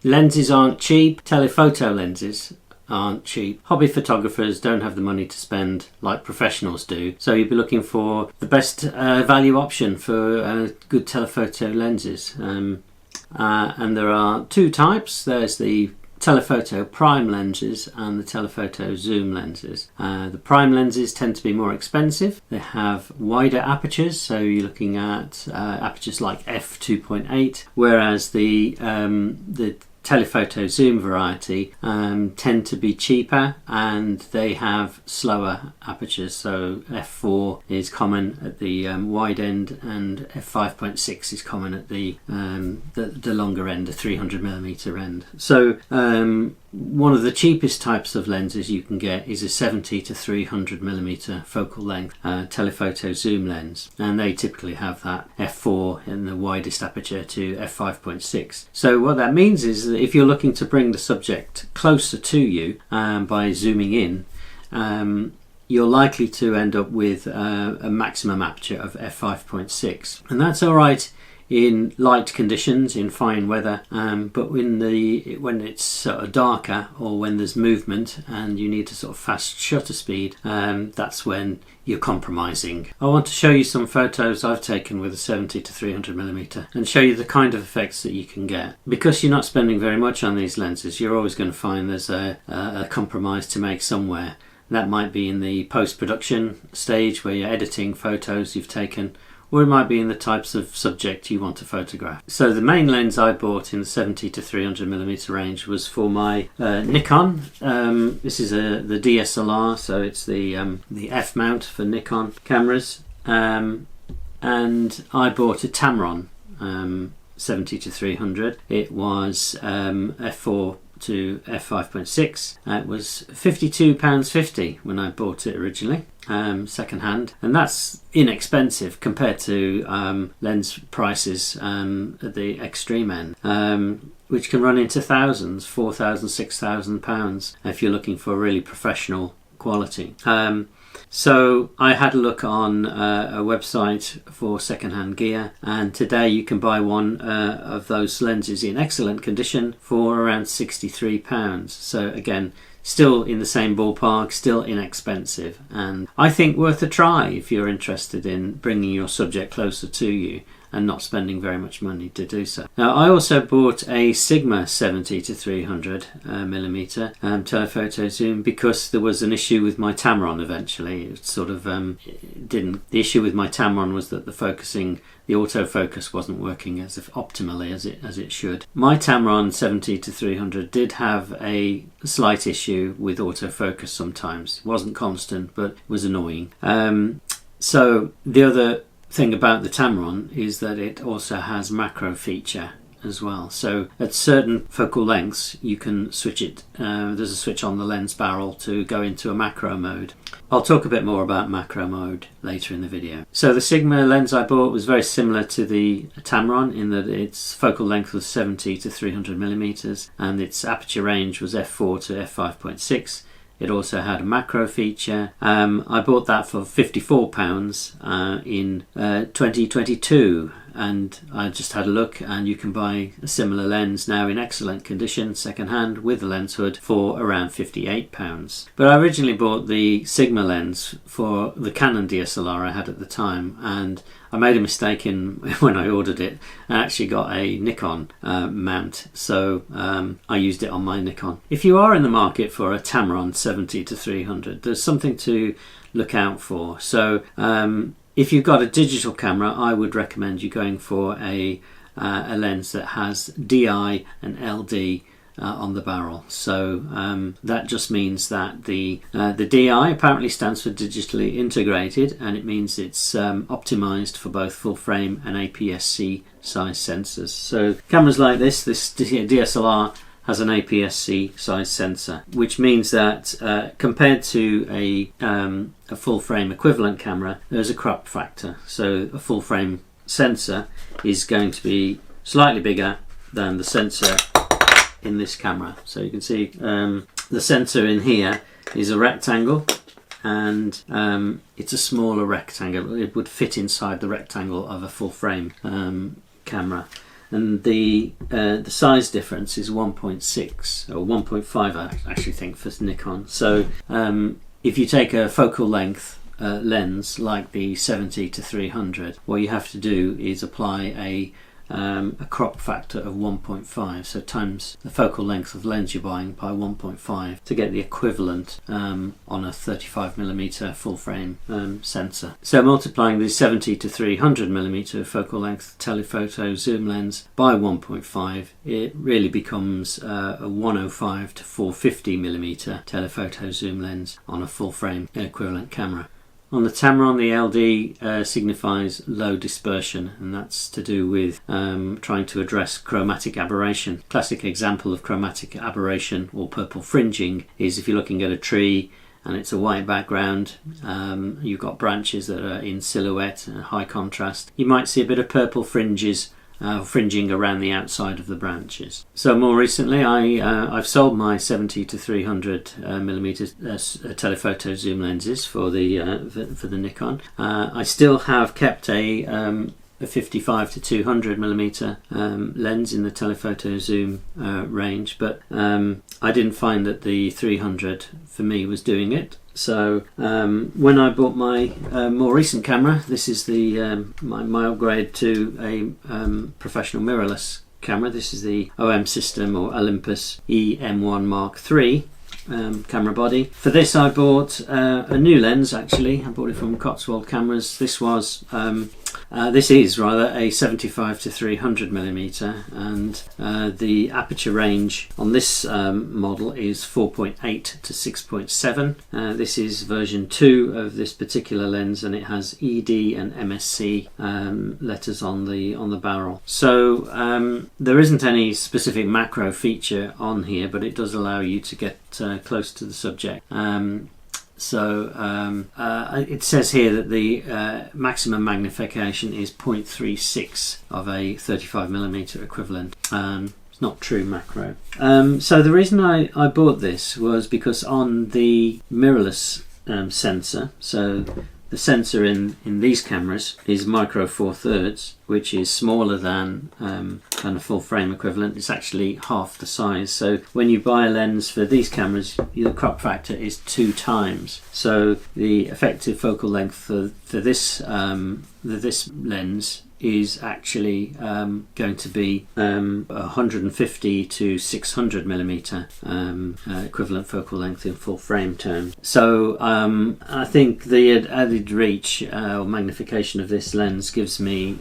Lenses aren't cheap. Telephoto lenses aren't cheap. Hobby photographers don't have the money to spend like professionals do, so you'd be looking for the best value option for good telephoto lenses. And there are two types. There's the telephoto prime lenses and the telephoto zoom lenses. The prime lenses tend to be more expensive. They have wider apertures, so you're looking at apertures like f2.8, whereas the telephoto zoom variety tend to be cheaper, and they have slower apertures. So f4 is common at the wide end, and f5.6 is common at the longer end, the 300mm end. So one of the cheapest types of lenses you can get is a 70 to 300mm focal length telephoto zoom lens, and they typically have that f4 in the widest aperture to f5.6. So what that means is that if you're looking to bring the subject closer to you by zooming in, you're likely to end up with a maximum aperture of f5.6, and that's all right in light conditions, in fine weather, but when it's sort of darker, or when there's movement and you need a sort of fast shutter speed, that's when you're compromising. I want to show you some photos I've taken with a 70 to 300mm and show you the kind of effects that you can get. Because you're not spending very much on these lenses, you're always going to find there's a compromise to make somewhere. That might be in the post-production stage where you're editing photos you've taken, or it might be in the types of subject you want to photograph. So the main lens I bought in the 70 to 300mm range was for my Nikon. This is the DSLR, so it's the F mount for Nikon cameras, and I bought a Tamron 70 to 300. It was f4 to f5.6. It was £52.50 when I bought it originally, second hand, and that's inexpensive compared to lens prices at the extreme end, which can run into thousands, £4,000, £6,000 if you're looking for really professional quality. So I had a look on a website for second-hand gear, and today you can buy one of those lenses in excellent condition for around £63. So again, still in the same ballpark, still inexpensive, and I think worth a try if you're interested in bringing your subject closer to you and not spending very much money to do so. Now, I also bought a Sigma 70 to 300mm telephoto zoom because there was an issue with my Tamron eventually. It sort of the issue with my Tamron was that the autofocus wasn't working as optimally as it should. My Tamron 70 to 300 did have a slight issue with autofocus sometimes. It wasn't constant, but it was annoying. So the other thing about the Tamron is that it also has macro feature as well. So at certain focal lengths you can switch it. There's a switch on the lens barrel to go into a macro mode. I'll talk a bit more about macro mode later in the video. So the Sigma lens I bought was very similar to the Tamron in that its focal length was 70 to 300mm and its aperture range was f4 to f5.6. It also had a macro feature. I bought that for £54 in 2022, and I just had a look, and you can buy a similar lens now in excellent condition second hand with a lens hood for around £58. But I originally bought the Sigma lens for the Canon DSLR I had at the time, and I made a mistake when I ordered it. I actually got a Nikon mount, so I used it on my Nikon. If you are in the market for a Tamron 70 to 300, there's something to look out for. So if you've got a digital camera, I would recommend you going for a lens that has DI and LD on the barrel. So that just means that the DI apparently stands for digitally integrated, and it means it's optimized for both full frame and APS-C size sensors. So cameras like this DSLR has an APS-C size sensor, which means that compared to a full frame equivalent camera, there's a crop factor. So a full frame sensor is going to be slightly bigger than the sensor in this camera. So you can see the sensor in here is a rectangle, and it's a smaller rectangle. It would fit inside the rectangle of a full frame camera. and the size difference is 1.6 or 1.5, I actually think, for Nikon. So if you take a focal length lens like the 70-300, what you have to do is apply a crop factor of 1.5, so times the focal length of lens you're buying by 1.5 to get the equivalent on a 35mm full frame sensor. So multiplying the 70-300mm focal length telephoto zoom lens by 1.5, it really becomes a 105-450mm telephoto zoom lens on a full frame equivalent camera. On the Tamron, the LD signifies low dispersion, and that's to do with trying to address chromatic aberration. Classic example of chromatic aberration or purple fringing is if you're looking at a tree and it's a white background, you've got branches that are in silhouette and high contrast. You might see a bit of purple fringing around the outside of the branches. So more recently I've sold my 70-300mm telephoto zoom lenses for the Nikon. I still have kept a 55-200mm lens in the telephoto zoom range, but I didn't find that the 300 for me was doing it. So when I bought my more recent camera, this is the my upgrade to a professional mirrorless camera. This is the OM System or Olympus EM1 Mark III camera body. For this I bought a new lens. Actually, I bought it from Cotswold Cameras. This is rather a 75-300mm, and the aperture range on this model is 4.8 to 6.7. This is version 2 of this particular lens, and it has ED and MSC letters on the barrel. So there isn't any specific macro feature on here, but it does allow you to get close to the subject. It says here that the maximum magnification is 0.36 of a 35mm equivalent. It's not true macro. So the reason I bought this was because on the mirrorless sensor, so the sensor in these cameras is micro 4/3, which is smaller than a full frame equivalent. It's actually half the size. So when you buy a lens for these cameras, the crop factor is 2 times. So the effective focal length for this lens is actually going to be 150-600mm equivalent focal length in full frame terms. So I think the added reach or magnification of this lens gives me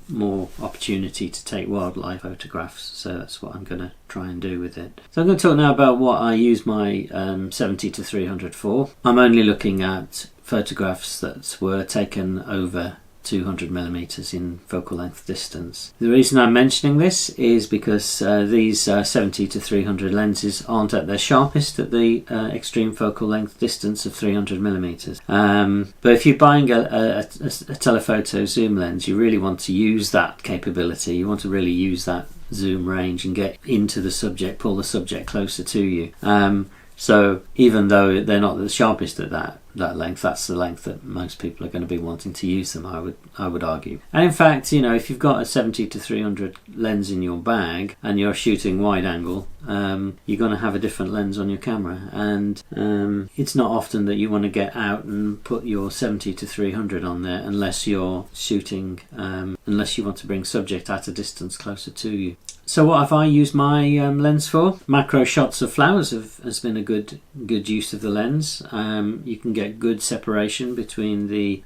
more opportunity to take wildlife photographs, so that's what I'm going to try and do with it. So I'm going to talk now about what I use my 70-300 for. I'm only looking at photographs that were taken over 200mm in focal length distance. The reason I'm mentioning this is because these 70-300 lenses aren't at their sharpest at the extreme focal length distance of 300mm. But if you're buying a telephoto zoom lens, you really want to use that capability. You want to really use that zoom range and get into the subject, pull the subject closer to you. So even though they're not the sharpest at that length, that's the length that most people are going to be wanting to use them, I would argue. And in fact, if you've got a 70-300 lens in your bag and you're shooting wide angle, you're going to have a different lens on your camera, and it's not often that you want to get out and put your 70-300 on there unless you're shooting, unless you want to bring subject at a distance closer to you. So what have I used my lens for? Macro shots of flowers has been a good use of the lens. You can get good separation between the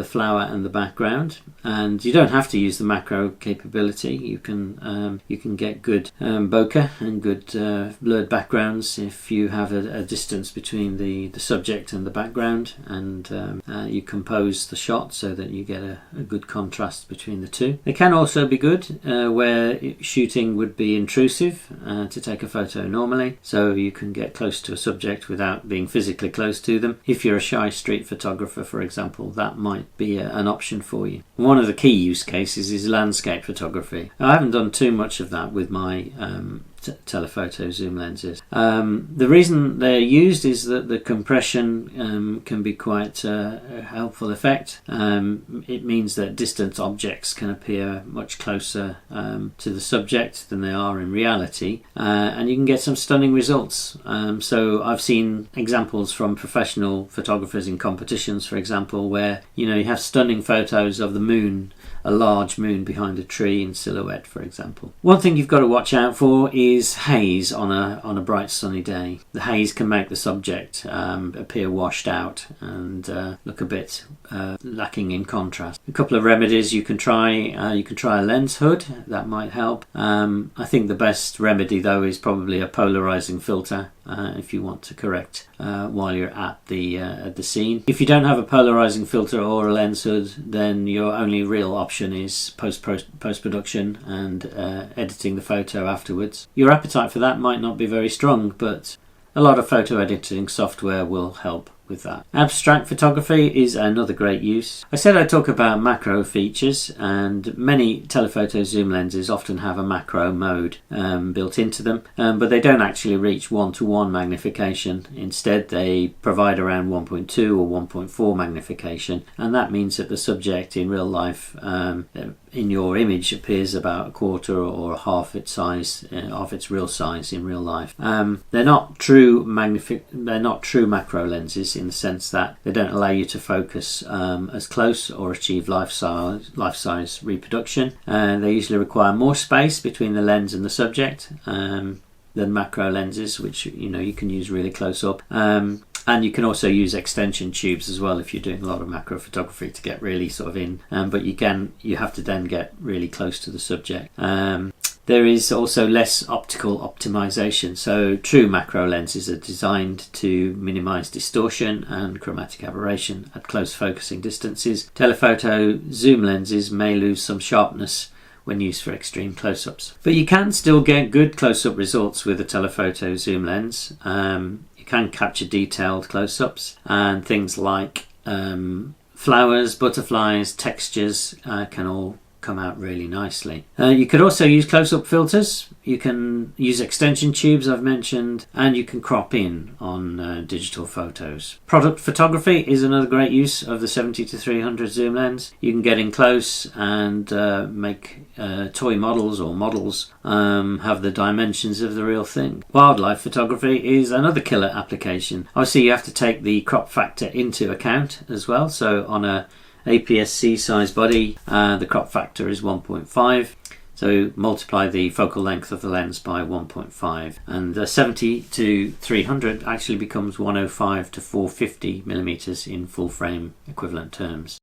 flower and the background, and you don't have to use the macro capability. You can get good bokeh and good blurred backgrounds if you have a distance between the subject and the background, and you compose the shot so that you get a good contrast between the two. It can also be good where shooting would be intrusive to take a photo normally, so you can get close to a subject without being physically close to them. If you're a shy street photographer, for example, that might be an option for you. One of the key use cases is landscape photography. I haven't done too much of that with my telephoto zoom lenses. The reason they're used is that the compression can be quite a helpful effect. It means that distant objects can appear much closer to the subject than they are in reality, and you can get some stunning results. So I've seen examples from professional photographers in competitions, for example, where you have stunning photos of the moon, a large moon behind a tree in silhouette, for example. One thing you've got to watch out for is haze on a bright sunny day. The haze can make the subject appear washed out and look a bit lacking in contrast. A couple of remedies you can try. You can try a lens hood, that might help. I think the best remedy though is probably a polarizing filter if you want to correct while you're at the scene. If you don't have a polarizing filter or a lens hood, then your only real option is post-production and editing the photo afterwards. Your appetite for that might not be very strong, but a lot of photo editing software will help with that. Abstract photography is another great use. I said I'd talk about macro features, and many telephoto zoom lenses often have a macro mode built into them, but they don't actually reach 1:1 magnification. Instead, they provide around 1.2 or 1.4 magnification, and that means that the subject in real life in your image appears about a quarter or half its size of its real size in real life. They're not true macro lenses, in the sense that they don't allow you to focus as close or achieve life-size reproduction. They usually require more space between the lens and the subject than macro lenses, which you can use really close up. And you can also use extension tubes as well if you're doing a lot of macro photography to get really sort of in. But you have to then get really close to the subject. There is also less optical optimization, so true macro lenses are designed to minimize distortion and chromatic aberration at close focusing distances. Telephoto zoom lenses may lose some sharpness when used for extreme close-ups. But you can still get good close-up results with a telephoto zoom lens. You can capture detailed close-ups, and things like flowers, butterflies, textures can all come out really nicely. You could also use close-up filters. You can use extension tubes, I've mentioned, and you can crop in on digital photos. Product photography is another great use of the 70-300 zoom lens. You can get in close and make toy models or models have the dimensions of the real thing. Wildlife photography is another killer application. Obviously you have to take the crop factor into account as well. So on a APS-C size body, the crop factor is 1.5, so multiply the focal length of the lens by 1.5, and the 70-300 actually becomes 105 to 450 millimeters in full frame equivalent terms.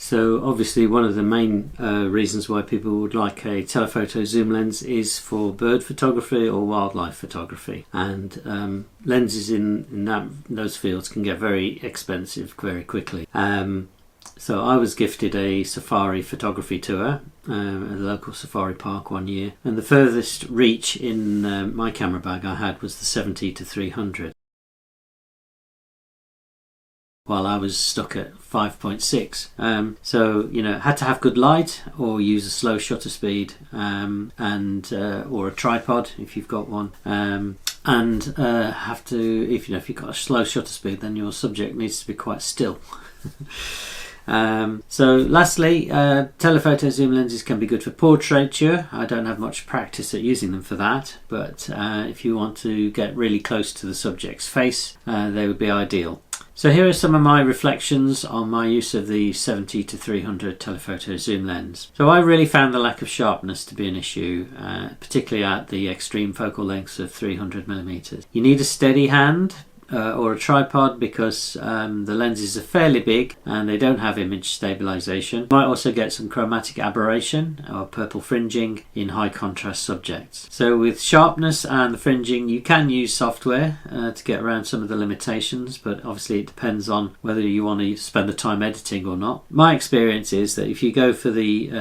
So obviously one of the main reasons why people would like a telephoto zoom lens is for bird photography or wildlife photography, and lenses in those fields can get very expensive very quickly. So I was gifted a safari photography tour at a local safari park one year, and the furthest reach in my camera bag I had was the 70-300. While I was stuck at 5.6. So had to have good light or use a slow shutter speed and or a tripod if you've got one. And have to, if you've got a slow shutter speed, then your subject needs to be quite still. So lastly, telephoto zoom lenses can be good for portraiture. I don't have much practice at using them for that, but if you want to get really close to the subject's face, they would be ideal. So here are some of my reflections on my use of the 70-300 telephoto zoom lens. So I really found the lack of sharpness to be an issue, particularly at the extreme focal lengths of 300mm. You need a steady hand or a tripod because the lenses are fairly big and they don't have image stabilization. You might also get some chromatic aberration or purple fringing in high contrast subjects. So with sharpness and the fringing, you can use software to get around some of the limitations, but obviously it depends on whether you want to spend the time editing or not. My experience is that if you go for the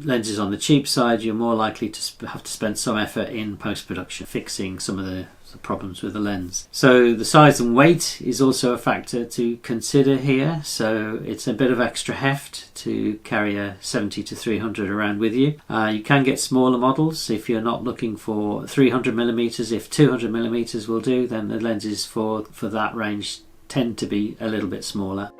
lenses on the cheap side, you're more likely to have to spend some effort in post-production fixing some of the the problems with the lens. So the size and weight is also a factor to consider here. So it's a bit of extra heft to carry a 70 to 300 around with you. You can get smaller models if you're not looking for 300mm. If 200mm will do, then the lenses for that range tend to be a little bit smaller.